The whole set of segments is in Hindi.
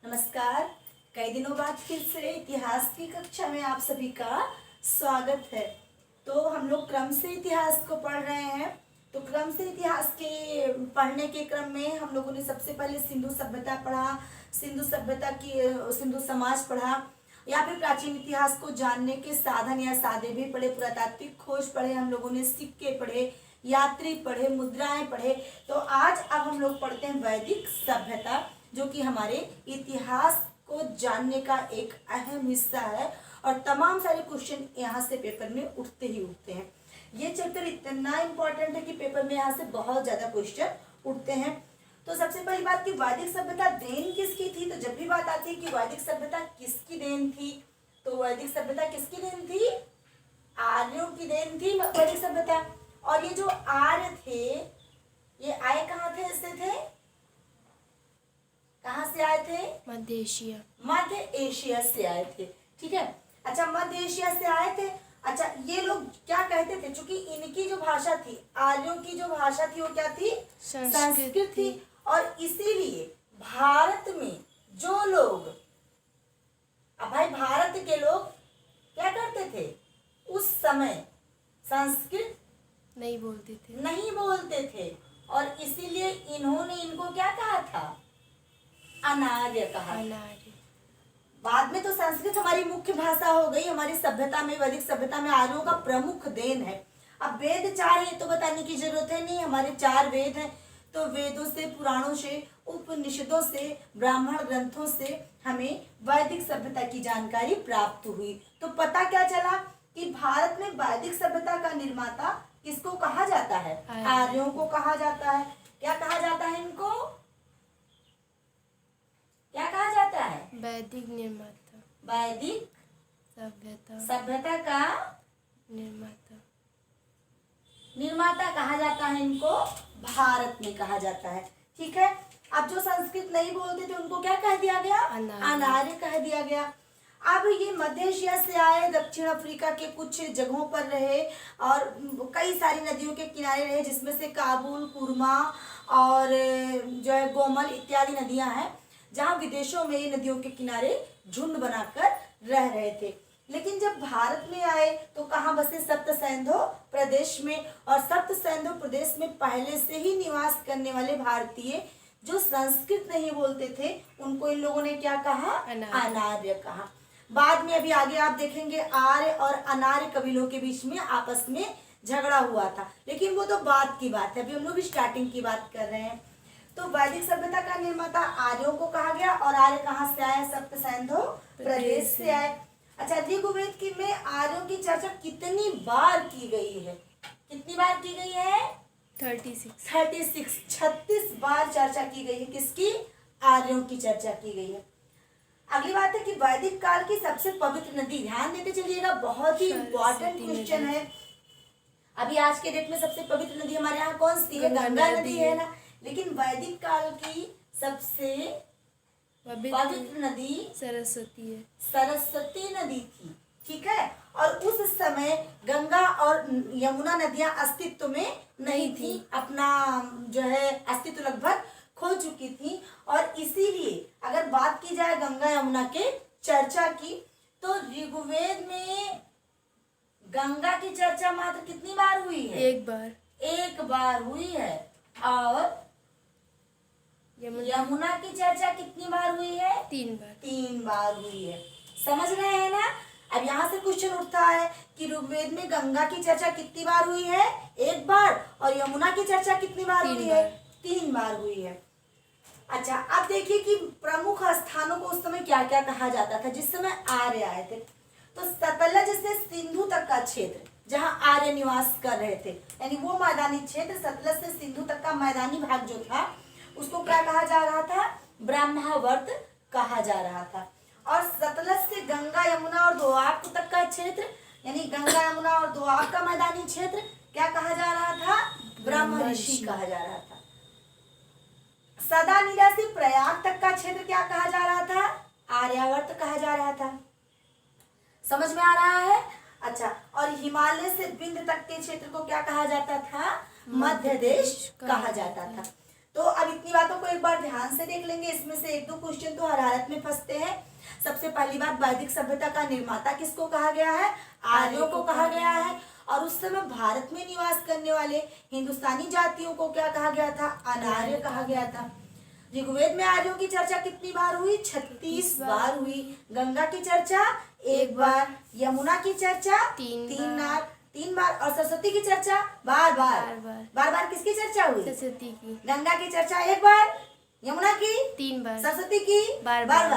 नमस्कार। कई दिनों बाद फिर से इतिहास की कक्षा में आप सभी का स्वागत है। तो हम लोग क्रम से इतिहास को पढ़ रहे हैं। तो क्रम से इतिहास के पढ़ने के क्रम में हम लोगों ने सबसे पहले सिंधु सभ्यता पढ़ा, सिंधु सभ्यता की सिंधु समाज पढ़ा, या फिर प्राचीन इतिहास को जानने के साधन या साधे भी पढ़े, पुरातात्विक खोज पढ़े, हम लोगों ने सिक्के पढ़े, यात्री पढ़े, मुद्राएं पढ़े। तो आज अब हम लोग पढ़ते हैं वैदिक सभ्यता, जो कि हमारे इतिहास को जानने का एक अहम हिस्सा है और तमाम सारे क्वेश्चन यहाँ से पेपर में उठते ही उठते हैं। ये चैप्टर इतना इम्पोर्टेंट है कि पेपर में यहाँ से बहुत ज़्यादा क्वेश्चन उठते हैं। तो सबसे पहली बात कि वैदिक सभ्यता देन किसकी थी। तो जब भी बात आती है कि वैदिक सभ्यता किसकी देन थी, तो वैदिक सभ्यता किसकी देन थी? आर्यों की देन थी वैदिक सभ्यता। और ये जो आर्य थे, ये आए कहाँ से थे? कहाँ से आए थे? मध्य एशिया। मध्य एशिया से आए थे। ठीक है। अच्छा, मध्य एशिया से आए थे। अच्छा, ये लोग क्या कहते थे? क्योंकि इनकी जो भाषा थी, आर्यों की जो भाषा थी, वो क्या थी? संस्कृत थी। और इसीलिए भारत में जो लोग, अब भाई भारत के लोग क्या करते थे उस समय? संस्कृत नहीं बोलते थे। और इसीलिए इन्होंने इनको क्या कहा था? अनार्य कहा। बाद में तो संस्कृत हमारी मुख्य भाषा हो गई हमारी सभ्यता में, वैदिक सभ्यता में आर्यों का प्रमुख देन है। अब वेद 4 है तो बताने की जरूरत है नहीं, हमारे 4 वेद हैं। तो वेदों से, पुराणों से, उपनिषदों से, ब्राह्मण ग्रंथों से हमें वैदिक सभ्यता की जानकारी प्राप्त हुई। तो पता क्या चला कि भारत में वैदिक सभ्यता का निर्माता किसको कहा जाता है? आर्यों को कहा जाता है। क्या कहा जाता है इनको? क्या कहा जाता है? वैदिक निर्माता। वैदिक सभ्यता का निर्माता कहा जाता है इनको, भारत में कहा जाता है। ठीक है। अब जो संस्कृत नहीं बोलते थे उनको क्या कह दिया गया? अनार्य कह दिया गया। अब ये मध्य एशिया से आए, दक्षिण अफ्रीका के कुछ जगहों पर रहे और कई सारी नदियों के किनारे रहे, जिसमें से काबुल, कुरमा और जो है गोमल इत्यादि नदियां हैं, जहां विदेशों में ये नदियों के किनारे झुंड बनाकर रह रहे थे। लेकिन जब भारत में आए तो कहाँ बसे? सप्त सिंधु प्रदेश में। और सप्त सिंधु प्रदेश में पहले से ही निवास करने वाले भारतीय जो संस्कृत नहीं बोलते थे, उनको इन लोगों ने क्या कहा? अनार्य कहा। बाद में अभी आगे आप देखेंगे आर्य और अनार्य कबीलों के बीच में आपस में झगड़ा हुआ था, लेकिन वो तो बाद की बात है, अभी हम लोग स्टार्टिंग की बात कर रहे हैं। तो वैदिक सभ्यता का निर्माता आर्यों को कहा गया। और आर्य कहाँ से आए? सप्त सिंधु प्रदेश से आए। अच्छा, ऋग्वेद की में आर्यों की चर्चा कितनी बार की गई है? कितनी बार की गई है? 36 बार चर्चा की गई है। किसकी? आर्यों की चर्चा की गई है। अगली बात है कि वैदिक काल की सबसे पवित्र नदी, ध्यान देते चलिएगा, बहुत ही इंपॉर्टेंट क्वेश्चन है। अभी आज के डेट में सबसे पवित्र नदी हमारे यहाँ कौन सी है? गंगा नदी है ना। लेकिन वैदिक काल की सबसे पवित्र नदी सरस्वती नदी थी। ठीक है। और उस समय गंगा और यमुना नदियां अस्तित्व में नहीं थी, अपना जो है अस्तित्व लगभग खो चुकी थी। और इसीलिए अगर बात की जाए गंगा यमुना के चर्चा की, तो ऋग्वेद में गंगा की चर्चा मात्र कितनी बार हुई है? एक बार हुई है। और यमुना की चर्चा कितनी बार हुई है? 3 बार हुई है। समझ रहे हैं ना? अब यहाँ से क्वेश्चन उठता है कि ऋग्वेद में गंगा की चर्चा कितनी बार हुई है? 1 बार। और यमुना की चर्चा कितनी बार हुई है? 3 बार हुई है। अच्छा, अब देखिए कि प्रमुख स्थानों को उस समय क्या क्या कहा जाता था जिस समय आर्य आए थे। तो सतलज से सिंधु तक का क्षेत्र जहां आर्य निवास कर रहे थे, यानी वो मैदानी क्षेत्र, सतलज से सिंधु तक का मैदानी भाग जो था, उसको क्या कहा जा रहा था? ब्रह्मावर्त कहा जा रहा था। और सतलज से गंगा यमुना और दोआब तक का क्षेत्र, यानी गंगा यमुना और दोआब का मैदानी क्षेत्र क्या कहा जा रहा था? ब्रह्म ऋषि कहा जा रहा था। सदानीरा से प्रयाग तक का क्षेत्र क्या कहा जा रहा था? आर्यावर्त कहा जा रहा था। समझ में आ रहा है? अच्छा, और हिमालय से विंध्य तक के क्षेत्र को क्या कहा जाता था? मध्य देश कहा जाता था। तो अब इतनी बातों को एक बार ध्यान से देख लेंगे, इसमें से एक दो क्वेश्चन तो हर हालत में फंसते हैं। सबसे पहली बात, वैदिक सभ्यता का निर्माता किसको कहा गया है? आर्यों को कहा गया है। और उस समय भारत में निवास करने वाले हिंदुस्तानी जातियों को क्या कहा गया था? अनार्य कहा गया था। ऋग्वेद में आर्यों की चर्चा कितनी बार हुई? 36 बार हुई। गंगा की चर्चा 1 बार, यमुना की चर्चा 3 बार, और सरस्वती की चर्चा बार बार किसकी चर्चा हुई? सरस्वती की। गंगा की चर्चा 1 बार, यमुना की 3 बार, सरस्वती की बार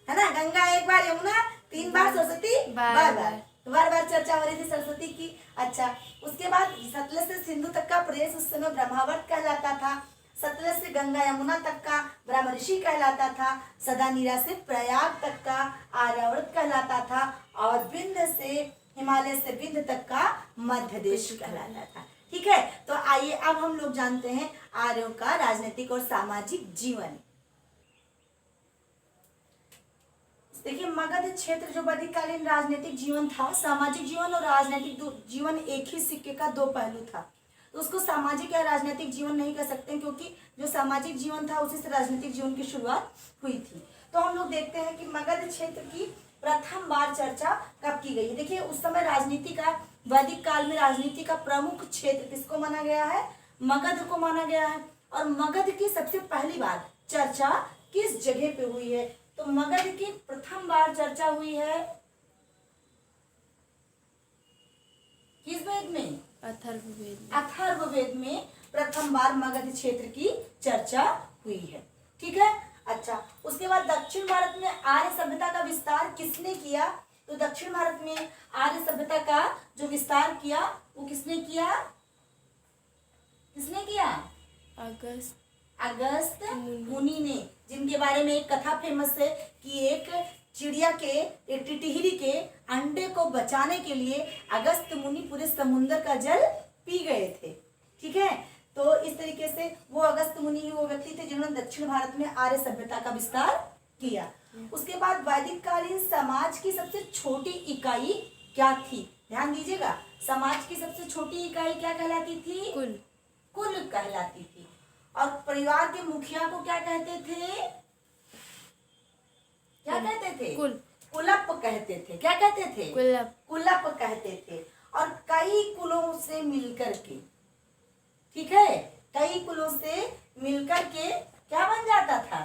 है ना। गंगा 1 बार, यमुना 3 बार, सरस्वती बार चर्चा हो रही थी सरस्वती की। अच्छा, उसके बाद सतलज से सिंधु तक का प्रदेश उस समय ब्रह्मावर्त कहलाता था। सतलज से गंगा यमुना तक का ब्रह्मऋषि कहलाता था। सदानीरा से प्रयाग तक का आर्यावर्त कहलाता था। और विंध्य से, हिमालय से विंध्य तक का मध्य देश कहलाता था। ठीक है, तो आइए अब हम लोग जानते हैं आर्यों का राजनीतिक और सामाजिक जीवन। देखिए, मगध क्षेत्र जो वैदिककालीन राजनीतिक जीवन था, सामाजिक जीवन और राजनीतिक जीवन एक ही सिक्के का 2 पहलू था। तो उसको सामाजिक या राजनीतिक जीवन नहीं कह सकते, क्योंकि जो सामाजिक जीवन था उसी से राजनीतिक जीवन की शुरुआत हुई थी। तो हम लोग देखते हैं कि मगध क्षेत्र की प्रथम बार चर्चा कब की गई है। देखिए, उस समय राजनीति का, वैदिक काल में राजनीति का प्रमुख क्षेत्र किसको माना गया है? मगध को माना गया है। और मगध की सबसे पहली बार चर्चा किस जगह पे हुई है? तो मगध की प्रथम बार चर्चा हुई है किस वेद में? अथर्ववेद में प्रथम बार मगध क्षेत्र की चर्चा हुई है। ठीक है, अच्छा, उसके बाद दक्षिण भारत में आर्य सभ्यता का विस्तार किसने किया? तो दक्षिण भारत में आर्य सभ्यता का जो विस्तार किया वो किसने किया? अगस्त मुनि ने, जिनके बारे में एक कथा फेमस है कि एक चिड़िया के, एक टिटहिरी के अंडे को बचाने के लिए अगस्त मुनि पूरे समुद्र का जल पी गए थे। ठीक है, तो इस तरीके से वो अगस्त मुनि ही वो व्यक्ति थे जिन्होंने दक्षिण भारत में आर्य सभ्यता का विस्तार किया। उसके बाद वैदिक कालीन समाज की सबसे छोटी इकाई क्या थी? ध्यान दीजिएगा, समाज की सबसे छोटी इकाई क्या कहलाती थी? कुल कहलाती थी। और परिवार के मुखिया को क्या कहते थे? कुलप कहते थे। क्या कहते थे? कुलप कहते थे। और कई कुलों से मिलकर के, ठीक है, कई कुलों से मिलकर के क्या बन जाता था?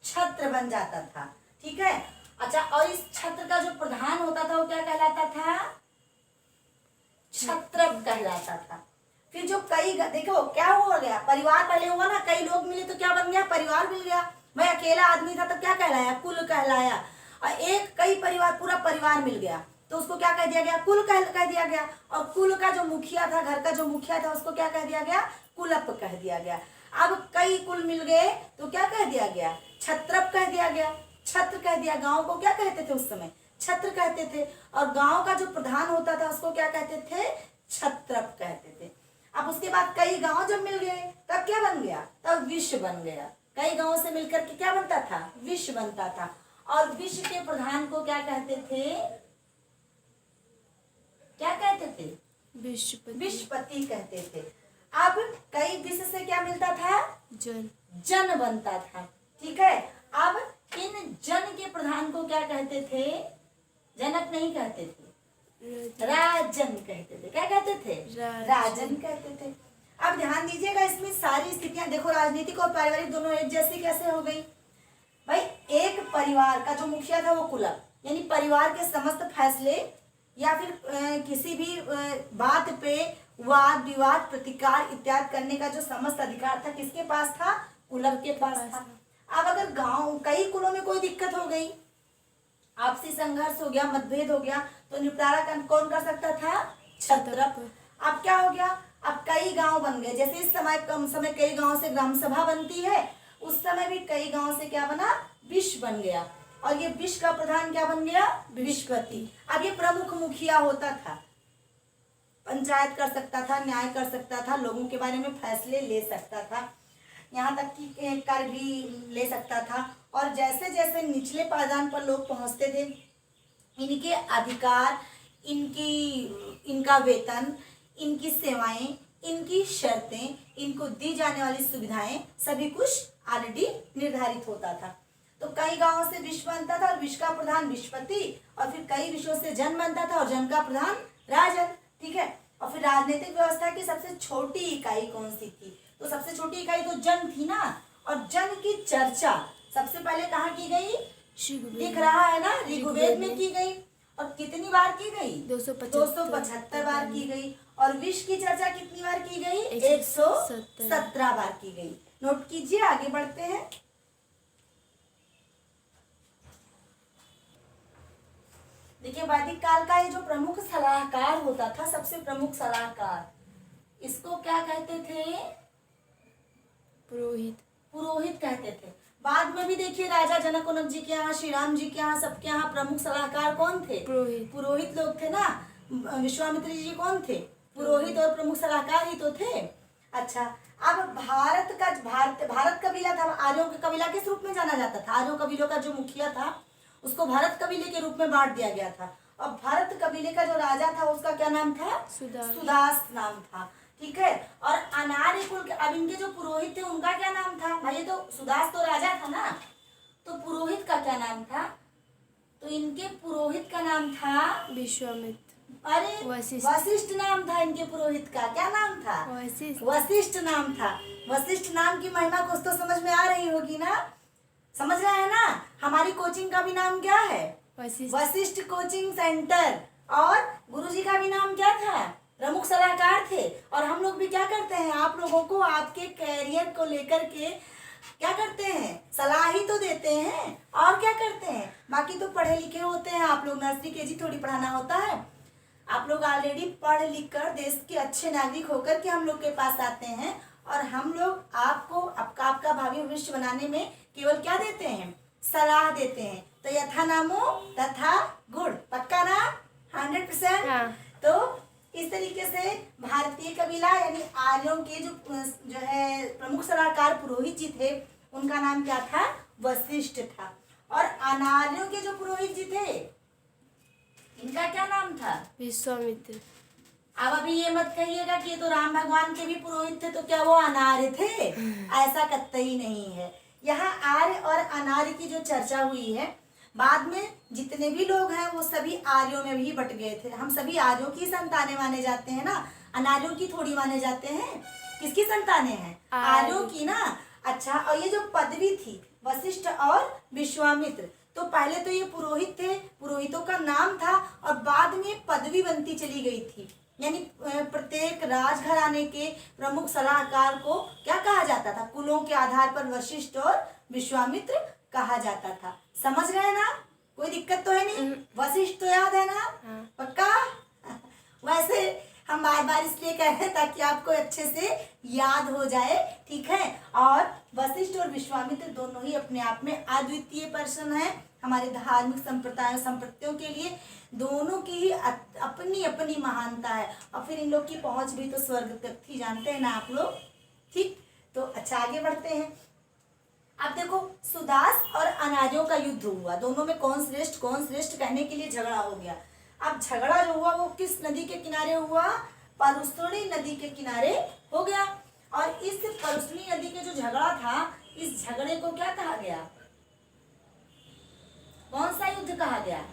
छत्र बन जाता था। ठीक है, अच्छा, और इस छत्र का जो प्रधान होता था वो क्या कहलाता था? क्षत्रप कहलाता था। फिर जो कई, देखो क्या हो गया, परिवार पहले हुआ ना, कई लोग मिले तो क्या बन गया? परिवार मिल गया। भाई अकेला आदमी था तो क्या कहलाया? कुल कहलाया। और एक कई परिवार, पूरा परिवार मिल गया तो उसको क्या कह दिया गया? कुल कह दिया गया। और कुल का जो मुखिया था, घर का जो मुखिया था, उसको क्या कह दिया गया? कुलप कह दिया गया। अब कई कुल मिल गए तो क्या कह दिया गया? क्षत्रप कह दिया गया, छत्र कह दिया। गांव को क्या कहते थे उस समय? छत्र कहते थे। और गांव का जो प्रधान होता था उसको क्या कहते थे? क्षत्रप कहते थे। अब उसके बाद कई गांव जब मिल गए तब क्या बन गया? तब विश्व बन गया। कई गांवों से मिलकर के क्या बनता था? विश्व बनता था। और विश्व के प्रधान को क्या कहते थे? क्या कहते थे? विश्वपति कहते थे। अब कई विश्व से क्या मिलता था? जन बनता था। ठीक है, अब इन जन के प्रधान को क्या कहते थे? जनक नहीं कहते थे, राजन कहते थे। क्या कहते थे? राजन कहते थे। अब ध्यान दीजिएगा, इसमें सारी स्थितियां देखो, राजनीतिक और पारिवारिक दोनों एक जैसी कैसे हो गई? भाई एक परिवार का जो मुखिया था वो कुलप, यानी परिवार के समस्त फैसले या फिर किसी भी बात पे वाद विवाद प्रतिकार इत्यादि करने का जो समस्त अधिकार था किसके पास था? कुलप के पास था। अब अगर गांव कई कुलों में कोई दिक्कत हो गई, आपसी संघर्ष हो गया, मतभेद हो गया, तो निपटारा कौन कर सकता था? क्षत्रप। अब क्या हो गया? अब कई गांव बन गए। जैसे इस समय कम समय कई गांव से ग्राम सभा बनती है, उस समय भी कई गांव से क्या बना? विश्व बन गया। और ये विश्व का प्रधान क्या बन गया? विश्वपति। अब ये प्रमुख मुखिया होता था, पंचायत कर सकता था, न्याय कर सकता था, लोगों के बारे में फैसले ले सकता था, यहाँ तक कि कर भी ले सकता था। और जैसे जैसे निचले पायदान पर लोग पहुंचते थे इनके अधिकार, इनका वेतन, इनकी सेवाएं, इनकी शर्तें, इनको दी जाने वाली सुविधाएं, सभी कुछ ऑलरेडी निर्धारित होता था। तो कई गांवों से विश्व बनता था और विश्व का प्रधान विश्वपति, और फिर कई विश्वों से जन बनता था और जन का प्रधान राजन। ठीक है। और फिर राजनीतिक व्यवस्था की सबसे छोटी इकाई कौन सी थी? तो सबसे छोटी इकाई तो जन थी ना। और जन की चर्चा सबसे पहले कहाँ की गई? दिख रहा है ना, ऋग्वेद में की गई। और कितनी बार की गई? 275 बार की गई। और विश्व की चर्चा कितनी बार की गई? 117 बार की गई। नोट कीजिए, आगे बढ़ते हैं। देखिए, वैदिक काल का ये जो प्रमुख सलाहकार होता था, सबसे प्रमुख सलाहकार, इसको क्या कहते थे? पुरोहित। पुरोहित कहते थे। बाद में भी देखिए, राजा जनक जी के यहाँ, श्री राम जी के यहाँ, सबके यहाँ प्रमुख सलाहकार कौन थे? पुरोहित। पुरोहित लोग थे ना। विश्वामित्र जी कौन थे? पुरोहित और प्रमुख सलाहकार ही तो थे। अच्छा, अब भारत कबीला था। आर्यों का कबीला किस रूप में जाना जाता था? आर्यों कबीलों का जो मुखिया था उसको भारत कबीले के रूप में बांट दिया गया था। और भारत कबीले का जो राजा था उसका क्या नाम था? सुदास नाम था। ठीक है। और अनार्य कुल के, अब इनके जो पुरोहित थे उनका क्या नाम था? भाई, तो सुदास तो राजा था ना, तो पुरोहित का क्या नाम था? तो इनके पुरोहित का नाम था विश्वामित्र। अरे वशिष्ठ नाम था इनके पुरोहित का। क्या नाम था? वशिष्ठ नाम था। वशिष्ठ नाम की महिमा कुछ तो समझ में आ रही होगी ना? समझ रहे हैं ना? हमारी कोचिंग का भी नाम क्या है? Vashishtha coaching centre. और गुरुजी का भी नाम क्या था? प्रमुख सलाहकार थे। और हम लोग भी क्या करते हैं? आप लोगों को आपके कैरियर को लेकर के क्या करते हैं? सलाह ही तो देते हैं। और क्या करते हैं? बाकी तो पढ़े लिखे होते हैं आप लोग। नर्सरी केजी थोड़ी पढ़ाना होता है। आप लोग ऑलरेडी पढ़ लिख कर देश के अच्छे नागरिक होकर के हम लोग के पास आते हैं। और हम लोग आपको आपका भावी भविष्य बनाने में केवल क्या देते हैं? सलाह देते हैं। तो यथा नामो तथा गुण, पक्का ना? 100%। हाँ। तो इस तरीके से भारतीय कबीला यानी आर्यों के जो है प्रमुख सलाहकार पुरोहित जी थे, उनका नाम क्या था? वशिष्ठ था। और अनार्यों के जो पुरोहित जी थे, इनका क्या नाम था? विश्वामित्र। अब अभी ये मत कहिएगा कि ये तो राम भगवान के भी पुरोहित थे, तो क्या वो अनार्य थे? ऐसा कतई नहीं है। यहाँ आर्य और अनार्य की जो चर्चा हुई है, बाद में जितने भी लोग हैं वो सभी आर्यों में भी बट गए थे। हम सभी आर्यों की संतानें माने जाते हैं ना, अनार्यों की थोड़ी माने जाते हैं। किसकी संतानें हैं? आर्यों की ना। अच्छा, और ये जो पदवी थी वशिष्ठ और विश्वामित्र, तो पहले तो ये पुरोहित थे, पुरोहितों का नाम था, और बाद में पदवी बनती चली गई थी। यानी प्रत्येक राजघराने के प्रमुख सलाहकार को क्या कहा जाता था? कुलों के आधार पर वशिष्ठ और विश्वामित्र कहा जाता था। समझ रहे हैं ना? कोई दिक्कत तो है नहीं? वशिष्ठ तो याद है ना? पक्का? वैसे हम बार बार इसलिए कह रहे हैं ताकि आपको अच्छे से याद हो जाए। ठीक है। और वशिष्ठ और विश्वामित्र दोनों ही अपने आप में अद्वितीय पर्सन है। हमारे धार्मिक संप्रदायों के लिए दोनों की ही अपनी अपनी महानता है। और फिर इन लोग की पहुंच भी तो स्वर्ग तक थी, जानते हैं ना आप लोग? ठीक। तो अच्छा, आगे बढ़ते हैं। अब देखो, सुदास और अनार्यों का युद्ध हुआ। दोनों में कौन श्रेष्ठ कहने के लिए झगड़ा हो गया। अब झगड़ा जो हुआ वो किस नदी के किनारे हुआ? परुष्णी नदी के किनारे हो गया। और इस परुष्णी नदी के जो झगड़ा था, इस झगड़े को क्या कहा गया? कौन सा युद्ध कहा गया?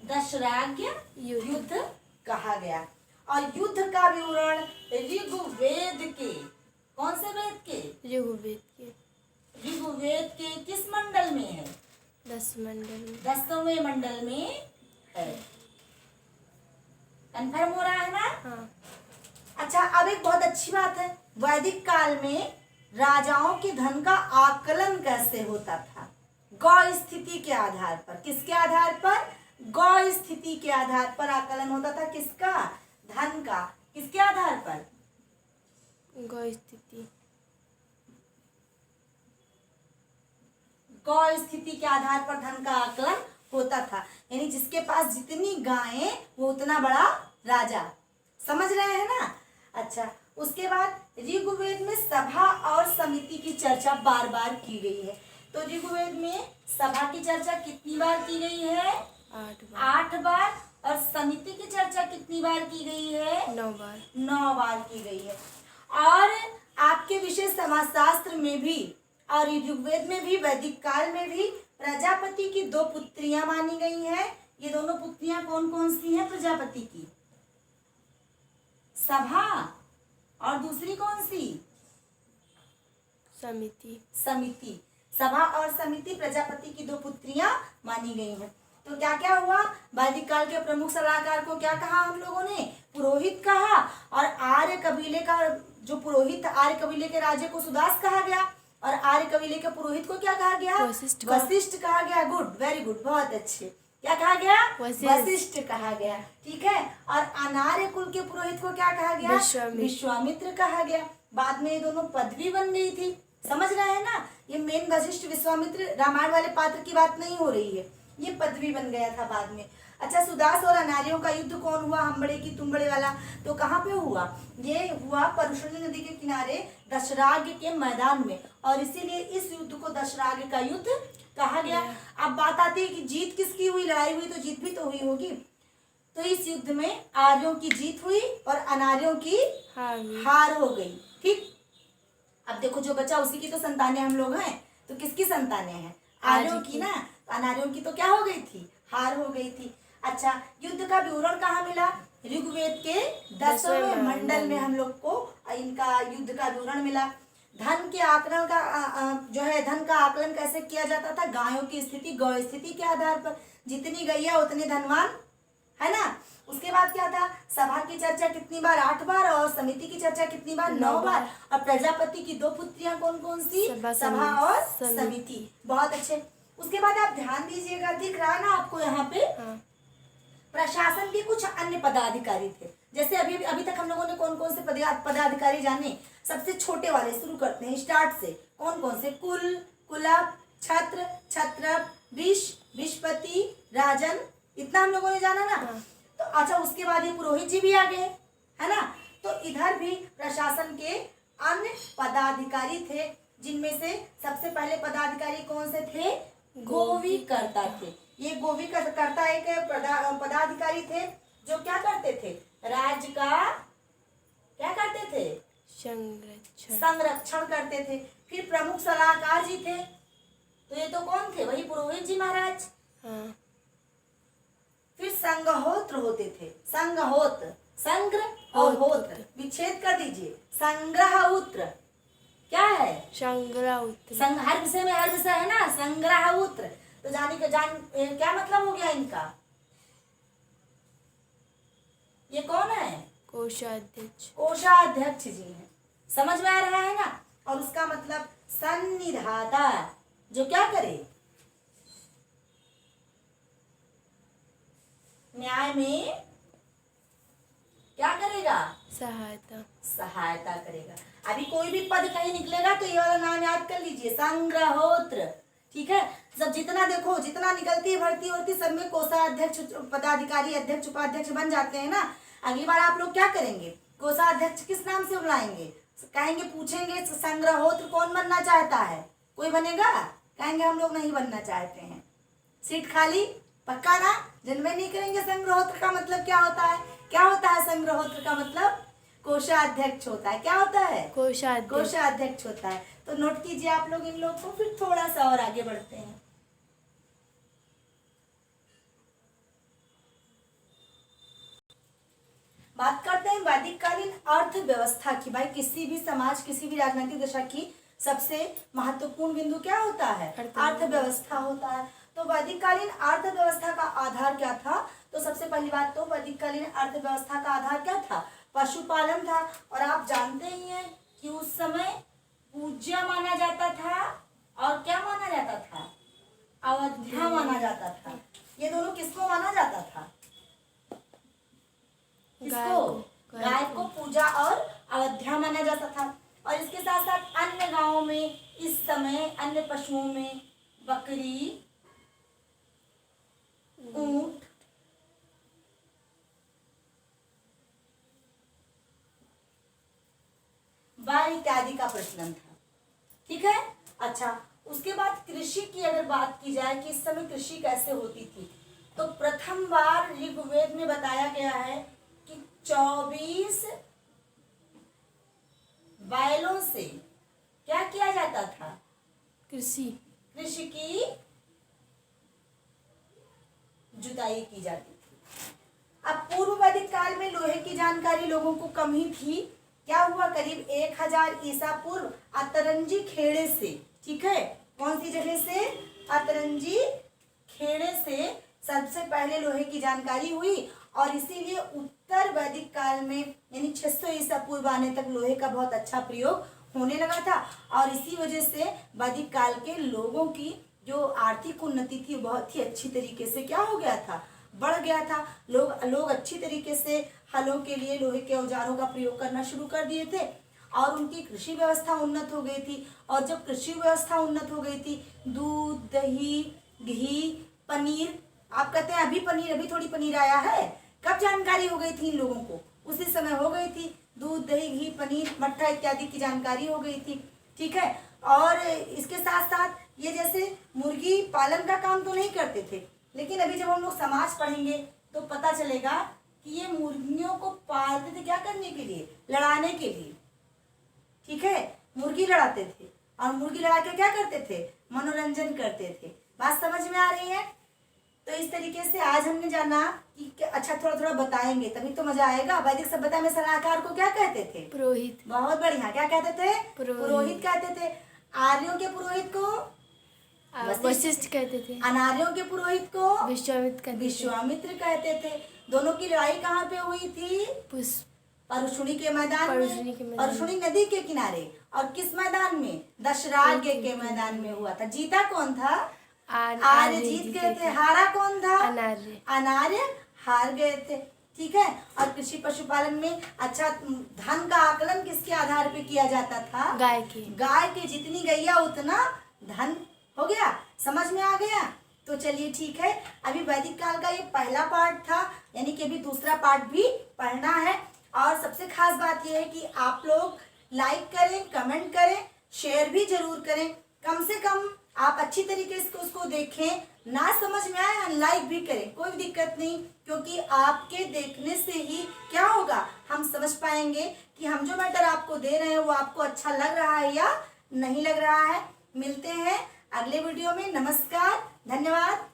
दशराज्य युद्ध कहा गया। और युद्ध का विवरण ऋग्वेद के, कौन से वेद के? ऋग्वेद के किस मंडल में है? 10वें मंडल में है। कन्फर्म हो रहा है ना? हाँ। अच्छा, अब एक बहुत अच्छी बात है। वैदिक काल में राजाओं के धन का आकलन कैसे होता था? गौ स्थिति के आधार पर। किसके आधार पर? गौ स्थिति के आधार पर आकलन होता था। किसका? धन का। किसके आधार पर? गौ स्थिति। गौ स्थिति के आधार पर धन का आकलन होता था। यानी जिसके पास जितनी गायें वो उतना बड़ा राजा। समझ रहे हैं ना? अच्छा, उसके बाद ऋग्वेद में सभा और समिति की चर्चा बार बार की गई है। तो ऋग्वेद में सभा की चर्चा कितनी बार की गई है? 8 बार। 8 बार। और समिति की चर्चा कितनी बार की गई है? 9 बार। 9 बार की गई है। और आपके विषय समाजशास्त्र में भी और ऋग्वेद में भी वैदिक काल में भी प्रजापति की 2 पुत्रियां मानी गई हैं। ये दोनों पुत्रियां कौन कौन सी हैं प्रजापति की? सभा और दूसरी कौन सी? समिति। समिति। सभा और समिति प्रजापति की 2 पुत्रियां मानी गई हैं। तो क्या क्या हुआ? वैदिक काल के प्रमुख सलाहकार को क्या कहा हम लोगों ने? पुरोहित कहा। और आर्य कबीले का जो पुरोहित, आर्य कबीले के राजे को सुदास कहा गया और आर्य कबीले के पुरोहित को क्या कहा गया? वशिष्ठ कहा गया। गुड, वेरी गुड, बहुत अच्छे। क्या कहा गया? वशिष्ठ कहा गया। ठीक है। और अनार्य कुल के पुरोहित को क्या कहा गया? विश्वामित्र कहा गया। बाद में ये दोनों पदवी बन गई थी। समझ रहे हैं ना? ये मेन वशिष्ठ विश्वामित्र रामायण वाले पात्र की बात नहीं हो रही है, ये पदवी बन गया था बाद में। अच्छा, सुदास और अनार्यों का युद्ध कौन हुआ? हमबड़े की तुम्बड़े वाला। तो कहाँ पे हुआ? ये हुआ परशुनी नदी के किनारे दशराग के मैदान में, और इसीलिए इस युद्ध को दशराग का युद्ध कहा गया। अब बात आती है कि जीत किसकी हुई? लड़ाई हुई तो जीत भी तो हुई होगी। तो इस युद्ध में आर्यों की जीत हुई और अनार्यों की हार हो गई। ठीक। अब देखो जो बचा उसी की तो संतानें हम लोग हैं। तो किसकी संतानें हैं? आर्यों की ना। अनार्यों की तो क्या हो गई थी? हार हो गई थी। अच्छा, युद्ध का विवरण कहाँ मिला? ऋग्वेद के 10वें मंडल में हम लोग को इनका युद्ध का विवरण मिला। धन के आकलन का जो है, धन का आकलन कैसे किया जाता था? गायों की स्थिति, गौ स्थिति के आधार पर। जितनी गैया उतने धनवान, है ना। उसके बाद क्या था? सभा की चर्चा कितनी बार? 8 बार। और समिति की चर्चा कितनी बार? 9 बार। और प्रजापति की 2 पुत्रियां कौन कौन सी? सभा और समिति। बहुत अच्छे। उसके बाद आप ध्यान दीजिएगा, दिख रहा है ना आपको यहाँ पे? प्रशासन के कुछ अन्य पदाधिकारी थे। जैसे अभी तक हम लोगों ने कौन कौन से पदाधिकारी जाने? सबसे छोटे वाले शुरू करते हैं स्टार्ट से। कौन कौन से? कुल, कुलप, छत्र, छत्रप, विषपति, राजन। इतना हम लोगों ने जाना ना। तो अच्छा, उसके बाद ये पुरोहित जी भी आ गए, है ना। तो इधर भी प्रशासन के अन्य पदाधिकारी थे, जिनमें से सबसे पहले पदाधिकारी कौन से थे? गोवीकर्ता थे। ये गोवीकर्ता एक पदाधिकारी थे जो क्या करते थे? राज्य का क्या करते थे? संरक्षण करते थे। फिर प्रमुख सलाहकार जी थे। तो ये तो कौन थे? वही पुरोहित जी महाराज। फिर संघहोत्र होते थे। संघहोत्र, संग्रह और होत्र विच्छेद कर दीजिए। संग्रहउत्र क्या है? संग्रहउत्र। हर विषय में हर विषय है ना। संग्रहउत्र तो क्या मतलब हो गया इनका? ये कौन है? कोषाध्यक्ष। कोषाध्यक्ष जी हैं। समझ में आ रहा है ना। और उसका मतलब सन्निधाता, जो क्या करे? न्याय में क्या करेगा? सहायता करेगा। अभी कोई भी पद कहीं निकलेगा तो ये वाला नाम याद कर लीजिए, संग्रहोत्र। ठीक है। सब जितना देखो, जितना निकलती है भर्ती सब में कोषाध्यक्ष, पदाधिकारी, अध्यक्ष, उपाध्यक्ष बन जाते हैं ना। अगली बार आप लोग क्या करेंगे? कोषाध्यक्ष किस नाम से बुलाएंगे? कहेंगे, पूछेंगे संग्रहोत्र कौन बनना चाहता है? कोई बनेगा? कहेंगे हम लोग नहीं बनना चाहते हैं। सीट खाली, पक्का ना? जनवरी नहीं करेंगे। संग्रहोत्र का मतलब क्या होता है? क्या होता है संग्रहोत्र का मतलब? कोषाध्यक्ष होता है। क्या होता है? कोषाध्यक्ष होता है। तो नोट कीजिए आप लोग इन लोग को। फिर थोड़ा सा और आगे बढ़ते हैं। बात करते हैं वैदिक कालीन अर्थव्यवस्था की। भाई किसी भी समाज, किसी भी राजनीतिक दशा की सबसे महत्वपूर्ण बिंदु क्या होता है? अर्थव्यवस्था होता है। तो वैदिक कालीन अर्थव्यवस्था का आधार क्या था? तो सबसे पहली बात तो वैदिक कालीन अर्थव्यवस्था का आधार क्या था? पशुपालन था। और आप जानते ही हैं कि उस समय पूज्य माना जाता था और क्या माना जाता था? अवध्या माना जाता था। ये दोनों किसको माना जाता था? किसको? गाय को पूजा और अवध्या माना जाता था। और इसके साथ साथ अन्य गांवों में इस समय अन्य पशुओं में बकरी, ऊंट, बैल इत्यादि का प्रचलन था। ठीक है। अच्छा, उसके बाद कृषि की अगर बात की जाए कि इस समय कृषि कैसे होती थी, तो प्रथम बार ऋग्वेद में बताया गया है कि 24 बैलों से क्या किया जाता था? कृषि कृषि की जुताई की जाती थी। अब पूर्व वैदिक काल में लोहे की जानकारी लोगों को कम ही थी। क्या हुआ, करीब 1000 ईसा पूर्व अतरंजी खेड़े से, ठीक है, कौन सी जगह से? अतरंजी खेड़े से सबसे पहले लोहे की जानकारी हुई और इसीलिए उत्तर वैदिक काल में यानी 600 ईसा पूर्व आने तक लोहे का बहुत अच्छा प्रयोग होने लगा था और इसी वजह से वैदिक काल के लोगों की जो आर्थिक उन्नति थी बहुत ही अच्छी तरीके से क्या हो गया था, बढ़ गया था। लोग अच्छी तरीके से हलों के लिए लोहे के औजारों का प्रयोग करना शुरू कर दिए थे और उनकी कृषि व्यवस्था उन्नत हो गई थी। और जब कृषि व्यवस्था उन्नत हो गई थी, दूध, दही, घी, पनीर, आप कहते हैं अभी पनीर, अभी थोड़ी पनीर आया है, कब जानकारी हो गई थी इन लोगों को? उसी समय हो गई थी। दूध, दही, घी, पनीर, मट्ठा इत्यादि की जानकारी हो गई थी, ठीक है। और इसके साथ साथ ये जैसे मुर्गी पालन का काम तो नहीं करते थे, लेकिन अभी जब हम लोग समाज पढ़ेंगे तो पता चलेगा कि ये मुर्गियों को पालते थे क्या करने के लिए? लड़ाने के लिए, ठीक है। मुर्गी लड़ाते थे और मुर्गी लड़ा के क्या करते थे? मनोरंजन करते थे। बात समझ में आ रही है? तो इस तरीके से आज हमने जाना कि अच्छा थोड़ा थोड़ा बताएंगे तभी तो मजा आएगा। वैदिक सभ्यता में सलाहकार को क्या कहते थे? पुरोहित। बहुत बढ़िया, क्या कहते थे? पुरोहित। पुरोहित कहते थे। आर्यों के पुरोहित को वशिष्ठ कहते थे। अनार्यों के पुरोहित को विश्वामित्र कहते थे। दोनों की लड़ाई कहाँ पे हुई थी? परशुनी के मैदान में, परशुनी नदी के किनारे। और किस मैदान में? दशराज्य के मैदान में हुआ था। जीता कौन था? आर्य जीत गए थे। हारा कौन था? अनार्य हार गए थे, ठीक है। और कृषि पशुपालन में अच्छा धन का आकलन किसके आधार पे किया जाता था? गाय के जितनी गैया उतना धन हो गया। समझ में आ गया? तो चलिए ठीक है, अभी वैदिक काल का ये पहला पार्ट था, यानी कि अभी दूसरा पार्ट भी पढ़ना है। और सबसे खास बात यह है कि आप लोग लाइक करें, कमेंट करें, शेयर भी जरूर करें। कम से कम आप अच्छी तरीके से उसको देखें, ना समझ में आए अनलाइक भी करें, कोई दिक्कत नहीं, क्योंकि आपके देखने से ही क्या होगा, हम समझ पाएंगे कि हम जो मैटर आपको दे रहे हैं वो आपको अच्छा लग रहा है या नहीं लग रहा है। मिलते हैं अगले वीडियो में। नमस्कार, धन्यवाद।